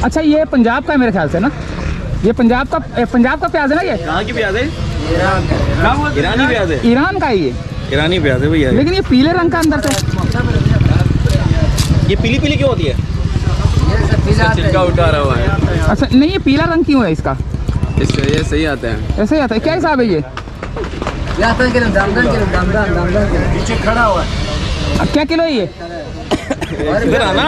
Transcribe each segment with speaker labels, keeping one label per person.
Speaker 1: अच्छा ये पंजाब का है मेरे ख्याल से ना, ये पंजाब का प्याज है ना? ये
Speaker 2: कहाँ की प्याज है? ईरानी प्याज है।
Speaker 1: ईरान का है ये?
Speaker 2: ईरानी प्याज है भैया।
Speaker 1: लेकिन ये पीले रंग का अंदर से,
Speaker 2: ये पीली पीली क्यों होती है? छिलका उतारा हुआ है।
Speaker 1: अच्छा नहीं, ये पीला रंग क्यों है इसका?
Speaker 2: इससे ये सही आता है।
Speaker 1: ऐसे ही आता है? क्या हिसाब है ये?
Speaker 2: पीछे खड़ा हुआ है।
Speaker 1: क्या किलो है ये?
Speaker 2: इधर आना।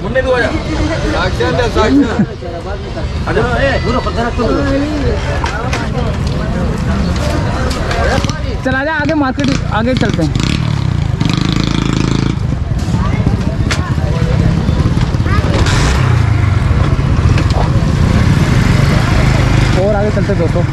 Speaker 2: मुन्ने दो आजा।
Speaker 1: चला जा आगे, मार्केट आगे चलते हैं। और आगे चलते दोस्तों।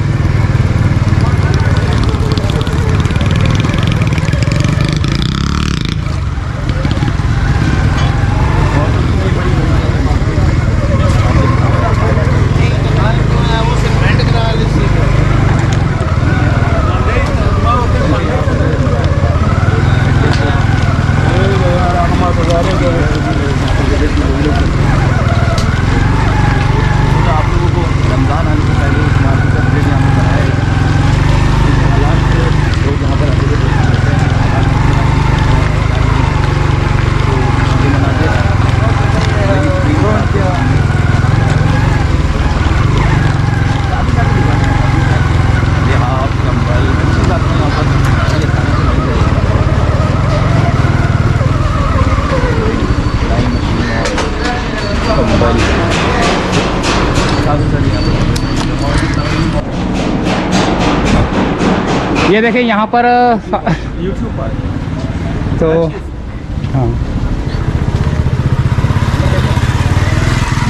Speaker 1: ये देखें यहाँ पर
Speaker 2: यूट्यूब पर
Speaker 1: तो हाँ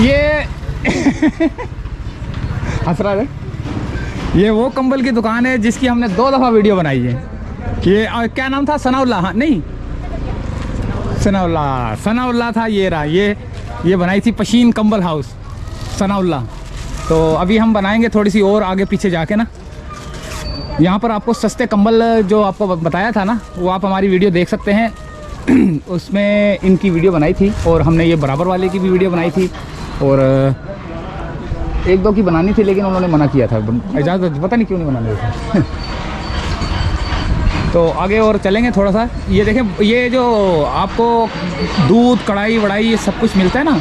Speaker 1: ये हंस रहा है। ये वो कंबल की दुकान है जिसकी हमने 2 दफ़ा वीडियो बनाई है। ये क्या नाम था? सनाउल्ला? हाँ नहीं, सनाउल्ला था। ये रहा, ये बनाई थी पशीन कंबल हाउस सनाउल्ला। तो अभी हम बनाएंगे थोड़ी सी और आगे पीछे जाके ना। यहाँ पर आपको सस्ते कंबल जो आपको बताया था ना, वो आप हमारी वीडियो देख सकते हैं। उसमें इनकी वीडियो बनाई थी और हमने ये बराबर वाले की भी वीडियो बनाई थी और 1-2 की बनानी थी, लेकिन उन्होंने मना किया था, इजाज़त पता नहीं क्यों नहीं बनाने देते। तो आगे और चलेंगे थोड़ा सा। ये देखें, ये जो आपको दूध, कढ़ाई वढ़ाई ये सब कुछ मिलता है ना,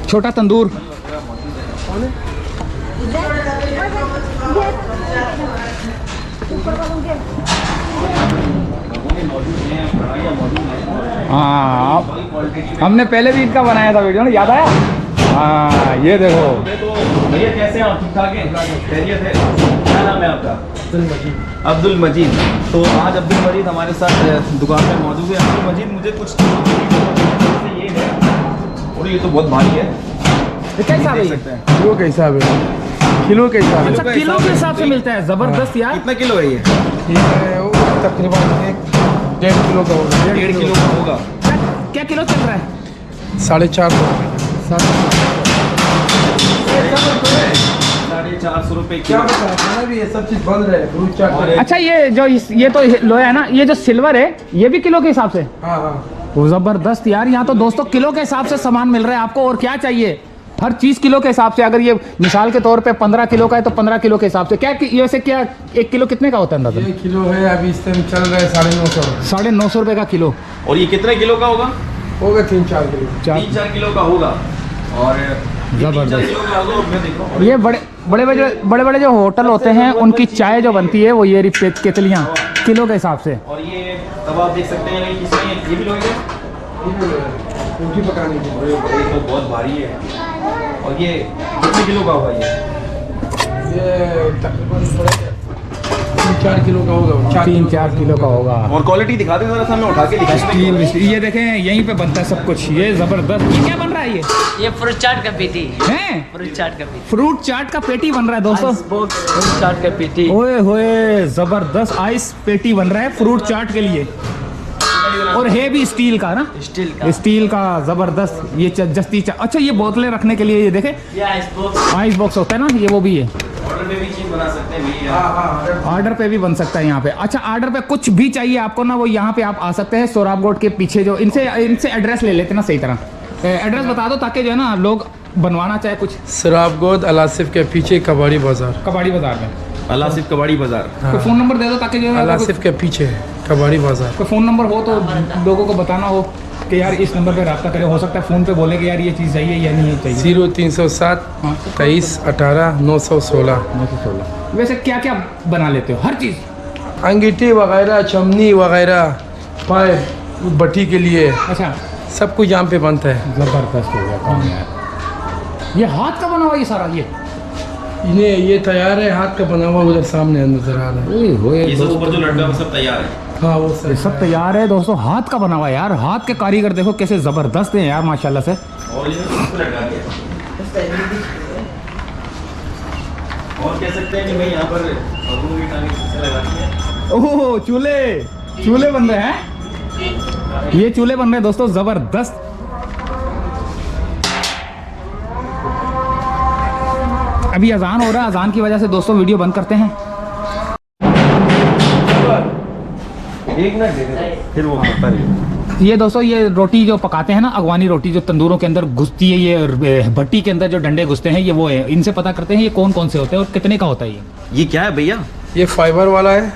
Speaker 1: छोटा तंदूर। हाँ हमने पहले भी इनका बनाया था वीडियो ना, याद आया? हाँ ये देखो
Speaker 2: भैया कैसे हैं आप? ठीक ठाक हैं? खैरियत है? क्या नाम है आपका? अब्दुल मजीद। तो आज अब्दुल मजीद हमारे साथ दुकान में मौजूद है। अब्दुल मजीद मुझे कुछ ये है, और ये तो बहुत भारी है।
Speaker 1: क्या हिसाब है?
Speaker 3: किलो के हिसाब है, किलो के हिसाब है।
Speaker 1: अच्छा किलो के हिसाब से मिलता है? ज़बरदस्त यार।
Speaker 2: कितना किलो है ये?
Speaker 3: वो तकरीबन 1.5 किलो का होगा।
Speaker 2: 1.5 किलो का होगा।
Speaker 1: क्या किलो चल रहा है?
Speaker 3: 450
Speaker 2: 450 रुपए
Speaker 3: क्या
Speaker 2: किलो।
Speaker 3: बताया भी, ये सब चीज बंद रहे फ्रूट चाट।
Speaker 1: अच्छा ये जो ये तो लोहा है ना, ये जो सिल्वर है ये भी किलो के हिसाब से?
Speaker 3: हाँ हाँ
Speaker 1: वो ज़बरदस्त यार। यहाँ तो दोस्तों किलो के हिसाब से सामान मिल रहा है आपको, और क्या चाहिए? हर चीज़ किलो के हिसाब से। अगर ये मिसाल के तौर पे 15 किलो का है तो 15 किलो के हिसाब से। क्या ये वैसे क्या 1 किलो कितने का होता है अंदाज़ा?
Speaker 3: 1 किलो है अभी इस टाइम चल रहा है 950।
Speaker 1: 950 रुपये का किलो
Speaker 2: और ये कितने किलो का होगा?
Speaker 3: होगा 3-4 किलो।
Speaker 2: 3-4 किलो का होगा। और
Speaker 1: ज़बरदस्त।
Speaker 2: किलो का होगा। मैं देखो
Speaker 1: ये बड़े जो होटल होते हैं उनकी चाय जो बनती है वो ये केतलियाँ किलो के हिसाब से।
Speaker 2: और ये तब आप देख सकते हैं इसमें ये भी लोग
Speaker 3: रोटी पकाने की।
Speaker 2: तो बहुत भारी है। और ये कितने किलो का होगा?
Speaker 3: ये तकरीबन 3-4 किलो का होगा।
Speaker 1: 3-4 किलो का होगा।
Speaker 2: और क्वालिटी दिखा दें जरा सा, मैं उठा के दिखा।
Speaker 1: ये देखें यहीं पे बनता है सब कुछ। ये ज़बरदस्त। ये क्या बन रहा है?
Speaker 4: ये फ्रूट चाट का पेटी
Speaker 1: है?
Speaker 4: फ्रूट चाट का पेटी।
Speaker 1: फ्रूट चाट का पेटी बन रहा है दोस्तों।
Speaker 4: फ्रूट चाट का पेटी।
Speaker 1: ओए होए ज़बरदस्त आइस पेटी बन रहा है फ्रूट चाट के लिए। और है भी स्टील का ना? स्टील का ज़बरदस्त। ये जस्ती अच्छा ये बोतलें रखने के लिए, ये देखे
Speaker 4: ये आइस
Speaker 1: बॉक्स होता है ना, ये वो भी है।
Speaker 2: ऑर्डर पे भी चीज बना सकते हैं भैया।
Speaker 1: ऑर्डर पे भी बन सकता है यहाँ पे। अच्छा, ऑर्डर पे कुछ भी चाहिए आपको ना, वो यहाँ पे आप आ सकते हैं। सोराब गोड के पीछे जो इनसे एड्रेस ले लेते ना सही तरह। एड्रेस बता दो ताकि जो है ना लोग बनवाना चाहे कुछ।
Speaker 3: सराबगोद अलासिफ के पीछे कबाड़ी बाजार।
Speaker 1: कबाड़ी बाजार में
Speaker 2: अलासिफ कबाड़ी बाजार।
Speaker 1: कोई फ़ोन नंबर दे दो ताकि जो है
Speaker 3: अलासिफ के पीछे कबाड़ी बाजार।
Speaker 1: कोई फ़ोन नंबर हो तो लोगों को बताना हो कि यार इस नंबर पे रब्ता करें। हो सकता है फ़ोन पे बोले कि यार ये चीज़ चाहिए या नहीं चाहिए।
Speaker 3: 0307 23 18 916।
Speaker 1: 916। वैसे क्या क्या बना लेते हो? हर चीज़,
Speaker 3: अंगीठी वगैरह, चमनी वगैरह, पाइप, भट्टी के लिए
Speaker 1: अच्छा
Speaker 3: सब कुछ यहाँ पे बनता है।
Speaker 1: ज़बरदस्त हो गया काम यार। ये हाथ का बना हुआ ये सारा?
Speaker 3: ये तैयार है, हाथ का बना हुआ उधर सामने नजर आ रहा है।
Speaker 2: ये सब ऊपर जो लटका है वो सब तैयार है।
Speaker 3: हाँ वो
Speaker 1: ये सब तैयार है दोस्तों, हाथ का बना हुआ है यार। हाथ के कारीगर देखो कैसे ज़बरदस्त हैं यार माशाल्लाह से।
Speaker 2: और ये सब लटका दिया। और कह सकते हैं कि भाई यहाँ पर अबू की टांगे सबसे लगाती है।
Speaker 1: ओह चूल्हे बन रहे हैं। ये चूल्हे बन रहे हैं दोस्तों, ज़बरदस्त। अभी अजान हो रहा है, अजान की वजह से दोस्तों वीडियो बंद करते हैं।
Speaker 2: एक मिनट दे दे, फिर वो करता रही।
Speaker 1: ये दोस्तों ये रोटी जो पकाते हैं ना, अगवानी रोटी जो तंदूरों के अंदर घुसती है, ये भट्टी के अंदर जो डंडे घुसते हैं, ये वो है। इनसे पता करते हैं ये कौन कौन से होते हैं और कितने का होता है
Speaker 2: ये क्या है भैया?
Speaker 3: ये फाइबर वाला है,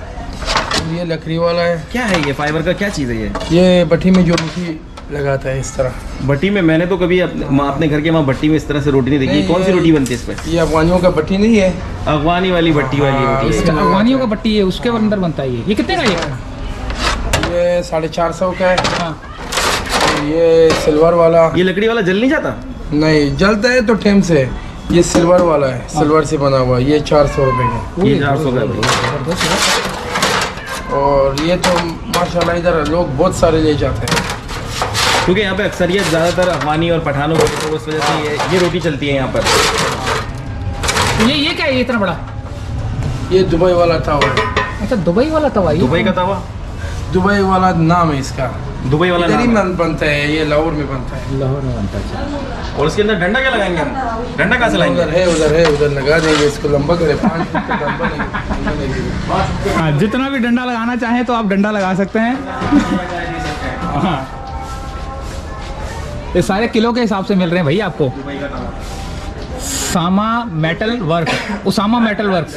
Speaker 3: ये लकड़ी वाला है।
Speaker 2: क्या है ये? फाइबर का क्या चीज़ है ये?
Speaker 3: ये भट्टी में जो रोटी लगाता है इस तरह।
Speaker 2: भट्टी में मैंने तो कभी अपने घर के वहाँ भट्टी में इस तरह से रोटी नहीं देखी। कौन सी रोटी बनती है इस पर?
Speaker 3: ये अफगानियों का भट्टी नहीं है,
Speaker 2: अफगानी वाली भट्टी वाली रोटी है।
Speaker 1: अच्छा, अगवानियों का भट्टी है, उसके अंदर बनता है ये कितने का
Speaker 3: ये 450 का है।
Speaker 1: हाँ।
Speaker 3: ये सिल्वर वाला।
Speaker 2: ये लकड़ी वाला जल नहीं जाता?
Speaker 3: नहीं जलता है तो ठेम से। ये सिल्वर वाला है, सिल्वर से बना हुआ। ये 400 रुपये का।
Speaker 2: ये 400 का है।
Speaker 3: और ये तो माशाल्लाह इधर लोग बहुत सारे ले जाते हैं,
Speaker 2: क्योंकि यहाँ पे अक्सरियत ज़्यादातर अफगानी और पठानों की, तो उस वजह से ये रोटी चलती है यहाँ पर।
Speaker 1: ये क्या है ये इतना बड़ा?
Speaker 3: ये दुबई वाला तवा है।
Speaker 1: अच्छा, दुबई वाला तवा? ये
Speaker 2: दुबई का तवा?
Speaker 3: दुबई वाला नाम है इसका।
Speaker 2: दुबई वाला
Speaker 3: इधर ही
Speaker 2: नाम है।
Speaker 3: बनता है, ये लाहौर में बनता है।
Speaker 1: लाहौर में बनता है।
Speaker 2: और उसके अंदर डंडा क्या लगाएंगे हम? डंडा कहाँ से लाएंगे?
Speaker 3: उधर लगा देंगे इसको, लंबा करे 5 फुट का लंबा लगेगा।
Speaker 1: हाँ, जितना भी डंडा लगाना चाहें तो आप डंडा लगा सकते हैं। हाँ, ये सारे किलो के हिसाब से मिल रहे हैं भाई आपको।
Speaker 2: दुबई का तवा।
Speaker 1: Sama metal work, Usama metal works.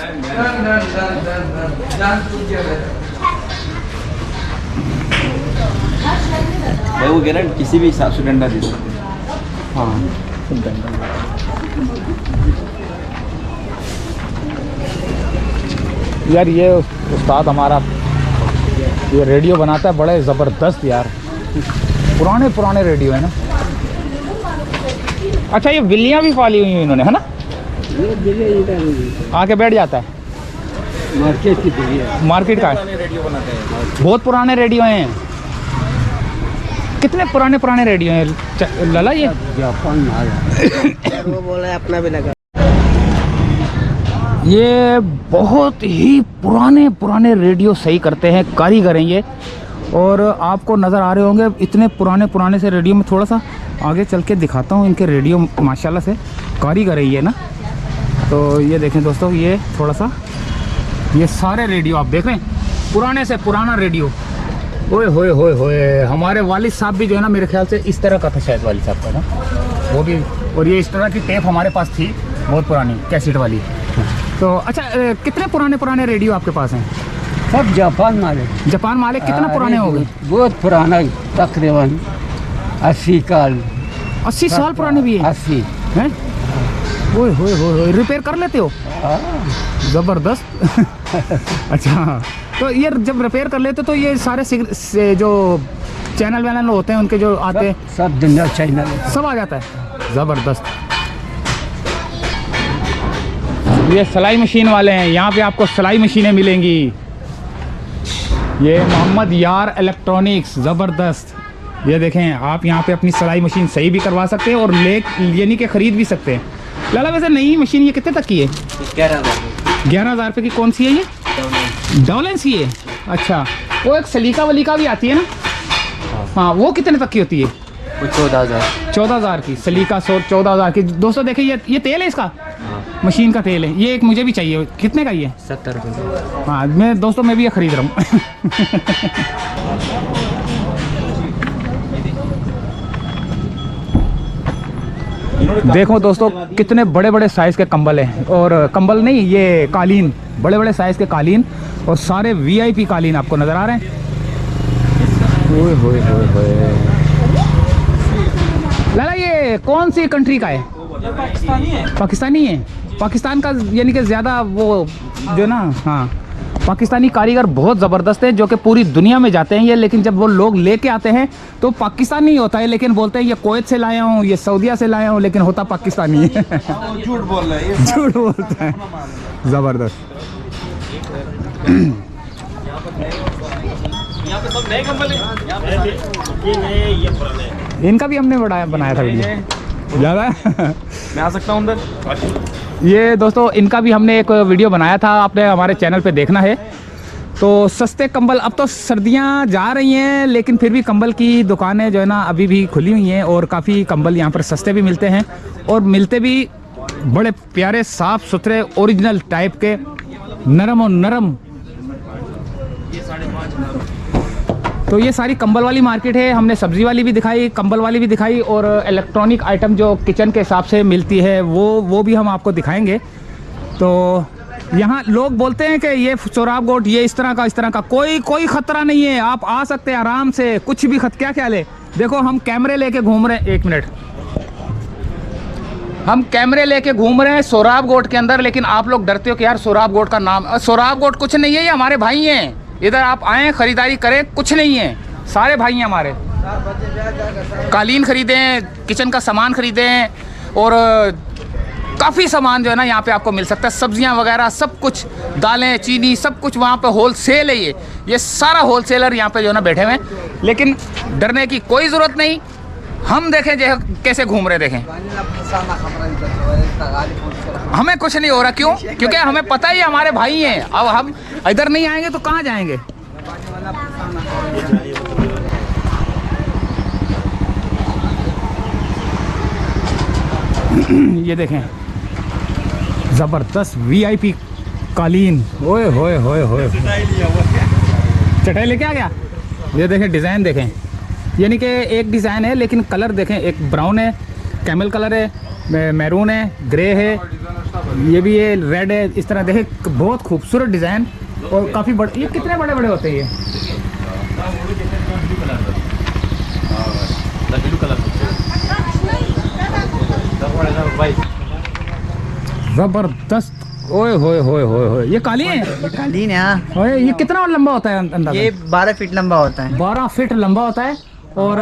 Speaker 2: भाई वो कह रहे हैं किसी भी हिसाब से डंडा दे सकते हैं।
Speaker 1: हाँ, यार ये उस्ताद हमारा ये रेडियो बनाता है, बड़े ज़बरदस्त यार। पुराने रेडियो है ना। अच्छा, ये बिल्लियाँ भी पाली हुई हैं इन्होंने, है ना? आके बैठ जाता है।
Speaker 4: मार्केट की बिल्लियाँ।
Speaker 1: मार्केट का है।
Speaker 2: रेडियो बनाते हैं।
Speaker 1: बहुत पुराने रेडियो हैं। कितने पुराने रेडियो हैं लाला ये?
Speaker 4: जापान में आ गया। वो बोला अपना भी लगा।
Speaker 1: ये बहुत ही पुराने रेडियो सही करते हैं, कारीगर हैं ये। और आपको नज़र आ रहे होंगे इतने पुराने से रेडियो में। थोड़ा सा आगे चल के दिखाता हूँ इनके रेडियो, माशाल्लाह से कारीगर है ये ना। तो ये देखें दोस्तों, ये थोड़ा सा ये सारे रेडियो आप देख रहे हैं, पुराने से पुराना रेडियो। ओए होए, हमारे वालिद साहब भी जो है ना, मेरे ख्याल से इस तरह का था शायद वालिद साहब का ना, वो भी। और ये इस तरह की टेप हमारे पास थी, बहुत पुरानी कैसेट वाली। तो अच्छा, कितने पुराने रेडियो आपके पास हैं?
Speaker 4: सब जापान माले।
Speaker 1: जापान माले कितना पुराने हो गए?
Speaker 4: बहुत पुराना, तकरीबन 80 साल।
Speaker 1: 80 साल पुराने भी हैं?
Speaker 4: 80
Speaker 1: हैं? ओए होए, रिपेयर कर लेते हो? ज़बरदस्त। अच्छा, तो ये जब रिपेयर कर लेते तो ये सारे से जो चैनल होते हैं उनके जो आते हैं,
Speaker 4: सब दुनिया चैनल
Speaker 1: सब आ जाता है। ज़बरदस्त। ये सिलाई मशीन वाले हैं, यहाँ पे आपको सिलाई मशीनें मिलेंगी। ये मोहम्मद यार इलेक्ट्रॉनिक्स, ज़बरदस्त। ये देखें, आप यहाँ पे अपनी सिलाई मशीन सही भी करवा सकते हैं और यानी कि ख़रीद भी सकते हैं। लाला वैसे नई मशीन ये कितने तक की है? 11,000 रुपये की। कौन सी है ये? डॉलेंस की है। अच्छा, वो एक सलीका भी आती है ना? हाँ, वो कितने तक की होती है?
Speaker 4: वो 14,000।
Speaker 1: 14,000 की सलीका। 14,000 की। दोस्तों देखिए, ये तेल है इसका। मशीन का तेल है। ये एक मुझे भी चाहिए, कितने का ये?
Speaker 5: 70 रुपये।
Speaker 1: हाँ मैं दोस्तों मैं भी ये खरीद रहा हूँ। देखो दोस्तों कितने बड़े बड़े साइज़ के कंबल हैं, और कंबल नहीं ये कालीन, बड़े बड़े साइज़ के कालीन, और सारे वीआईपी कालीन आपको नज़र आ रहे हैं। ओए होए होए होए। लाला ये कौन सी कंट्री का है?
Speaker 5: पाकिस्तानी है।
Speaker 1: पाकिस्तानी है। पाकिस्तान का यानी कि ज़्यादा वो जो ना, हाँ पाकिस्तानी कारीगर बहुत ज़बरदस्त है जो कि पूरी दुनिया में जाते हैं ये, लेकिन जब वो लोग लेके आते हैं तो पाकिस्तानी ही होता है, लेकिन बोलते हैं ये कुवैत से लाया हूँ, ये सऊदीया से लाया हूँ, लेकिन होता पाकिस्तानी है।
Speaker 3: झूठ बोल रहा है ये।
Speaker 1: झूठ बोलता है, ज़बरदस्त।
Speaker 2: यहाँ पे सब नए कंबल हैं। यहाँ पे ये नए, ये पुराने।
Speaker 1: इनका भी हमने बनाया था वीडियो, ज़्यादा।
Speaker 2: मैं आ सकता हूँ अंदर?
Speaker 1: ये दोस्तों इनका भी हमने एक वीडियो बनाया था, आपने हमारे चैनल पे देखना है। तो सस्ते कंबल, अब तो सर्दियां जा रही हैं लेकिन फिर भी कंबल की दुकानें जो है ना अभी भी खुली हुई हैं, और काफ़ी कंबल यहाँ पर सस्ते भी मिलते हैं, और मिलते भी बड़े प्यारे साफ़ सुथरे ओरिजिनल टाइप के, नरम और नरम। तो ये सारी कंबल वाली मार्केट है। हमने सब्ज़ी वाली भी दिखाई, कंबल वाली भी दिखाई, और इलेक्ट्रॉनिक आइटम जो किचन के हिसाब से मिलती है वो भी हम आपको दिखाएंगे। तो यहाँ लोग बोलते हैं कि ये सोराब गोट ये इस तरह का कोई ख़तरा नहीं है, आप आ सकते हैं आराम से, कुछ भी क्या ख्याल है। देखो हम कैमरे लेके घूम रहे हैं, एक मिनट, हम कैमरे लेके घूम रहे हैं सोराब गोट के अंदर, लेकिन आप लोग डरते हो कि यार सोराब गोट का नाम, सोराब गोट कुछ नहीं है, ये हमारे भाई हैं, इधर आप आएँ ख़रीदारी करें, कुछ नहीं है, सारे भाई हैं हमारे। कालीन ख़रीदें, किचन का सामान ख़रीदें, और काफ़ी सामान जो है ना यहाँ पे आपको मिल सकता है, सब्जियाँ वगैरह सब कुछ, दालें चीनी सब कुछ वहाँ पे होलसेल है। ये सारा होलसेलर यहाँ पे जो है ना बैठे हुए हैं, लेकिन डरने की कोई ज़रूरत नहीं। हम देखें जो कैसे घूम रहे, देखें हमें कुछ नहीं हो रहा। क्यों? क्योंकि हमें पता ही हमारे भाई हैं। अब हम इधर नहीं आएंगे तो कहाँ जाएंगे? ये देखें ज़बरदस्त वीआईपी कालीन, ओए होए होए होए, चटाई लेके आ गया। ये देखें डिज़ाइन देखें, यानी कि एक डिज़ाइन है लेकिन कलर देखें, एक ब्राउन है, कैमल कलर है, मैरून है, ग्रे है, ये भी है, रेड है, इस तरह देखें बहुत खूबसूरत डिज़ाइन, और काफ़ी बड़े। ये कितने बड़े बड़े होते हैं ये? ज़बरदस्त, ओए होए होए होए होए, ये काली है?
Speaker 4: कालीन है हाँ।
Speaker 1: ओए ये कितना लंबा होता है अंदाज़ा?
Speaker 4: ये 12 फीट लंबा होता है।
Speaker 1: 12 फीट लंबा होता है, और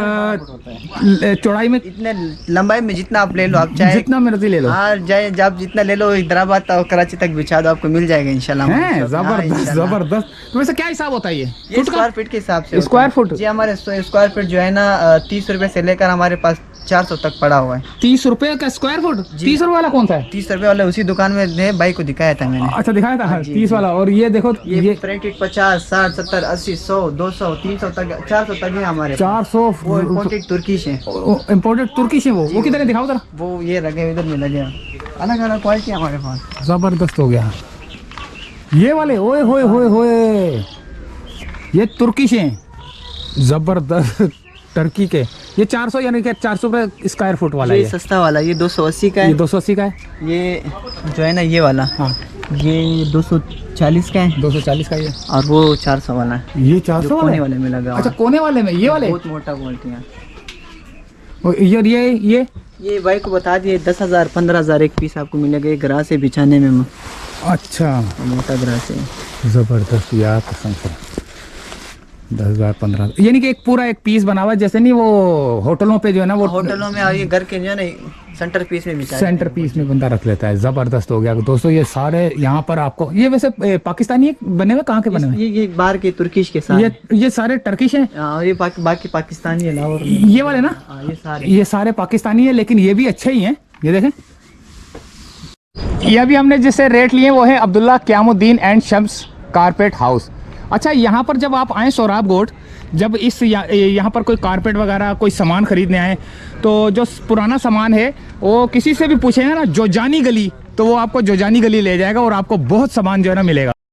Speaker 1: चौड़ाई में
Speaker 4: इतने लंबाई में जितना आप ले लो, आप चाहे
Speaker 1: जितना मर्जी ले लो।
Speaker 4: हाँ जाए, जब जितना ले लो, हैदराबाद और कराची तक बिछा दो, आपको मिल जाएगा इंशाल्लाह।
Speaker 1: हैं ज़बरदस्त ज़बरदस्त। तो वैसे क्या हिसाब होता है ये?
Speaker 4: ये स्क्वायर फीट के हिसाब से।
Speaker 1: Square foot?
Speaker 4: जी हमारे स्क्वायर फीट जो है ना 30 रुपए से लेकर हमारे पास 400 तक पड़ा हुआ है।
Speaker 1: 30 रुपए का स्क्वायर फुट? 30 रुपए वाला कौन सा है?
Speaker 4: 30 रुपए वाला उसी दुकान में भाई को दिखाया था मैंने।
Speaker 1: अच्छा दिखाया था, 30 वाला। और ये देखो
Speaker 4: ये प्रिंटेड 50, 60, 70, 80, 100, 200, 300 तक, 400 तक है हमारे।
Speaker 1: 400
Speaker 4: वो इम्पोर्टेड तुर्किश है।
Speaker 1: इम्पोर्टेड तुर्किश है वो किधर है दिखाओ जरा।
Speaker 4: वो ये लगे इधर में लगे, अलग अलग क्वालिटी हमारे पास।
Speaker 1: ज़बरदस्त हो गया ये वाले, ओए होए होए होए, ये तुर्किश हैं, ज़बरदस्त टर्की के। ये 400 यानी कि 400 रुपये स्क्वायर फुट वाला
Speaker 4: ये
Speaker 1: है।
Speaker 4: सस्ता वाला ये 280 का है।
Speaker 1: ये 280 का है।
Speaker 4: ये जो है ना ये वाला,
Speaker 1: हाँ
Speaker 4: ये 240 का है,
Speaker 1: 240 का ये,
Speaker 4: और वो 400 वाला है।
Speaker 1: ये 400
Speaker 4: जो
Speaker 1: वाला
Speaker 4: कोने
Speaker 1: है?
Speaker 4: वाले में लगा हुआ
Speaker 1: अच्छा
Speaker 4: है।
Speaker 1: कोने वाले में ये वाले,
Speaker 4: बहुत मोटा क्वालिटी है।
Speaker 1: और ये
Speaker 4: भाई को बता दिए 10,000 15,000 एक पीस आपको मिलेगा, एक ग्रास से बिछाने में।
Speaker 1: अच्छा
Speaker 4: मोटा ग्रास है।
Speaker 1: ज़बरदस्त यार, कसम से 10,000 15,000 यानी कि एक पूरा एक पीस बना हुआ है, जैसे नहीं वो होटलों पे जो है ना वो
Speaker 4: होटलों में, और ये घर के जो है ना सेंटर पीस में बिछा
Speaker 1: सेंटर पीस में बंदा रख लेता है। ज़बरदस्त हो गया दोस्तों। ये सारे यहाँ पर आपको, ये वैसे पाकिस्तानी बने हुए, कहाँ के बने हुए?
Speaker 4: ये बाहर के तुर्किश के साथ।
Speaker 1: ये सारे टर्किश हैं।
Speaker 4: ये बाकी पाकिस्तानी है लाहौर में।
Speaker 1: ये वाले ना, ये सारे पाकिस्तानी है, लेकिन ये भी अच्छे ही हैं। ये देखें, ये अभी हमने जिससे रेट लिए वो है Abdullah Qayamuddin and Shams carpet house. अच्छा यहाँ पर जब आप आएँ सोराब गोट, जब इस यहाँ पर कोई कारपेट वगैरह कोई सामान ख़रीदने आए, तो जो पुराना सामान है वो किसी से भी पूछेंगे ना, जोजानी गली तो वो आपको जोजानी गली ले जाएगा और आपको बहुत सामान जो है ना मिलेगा।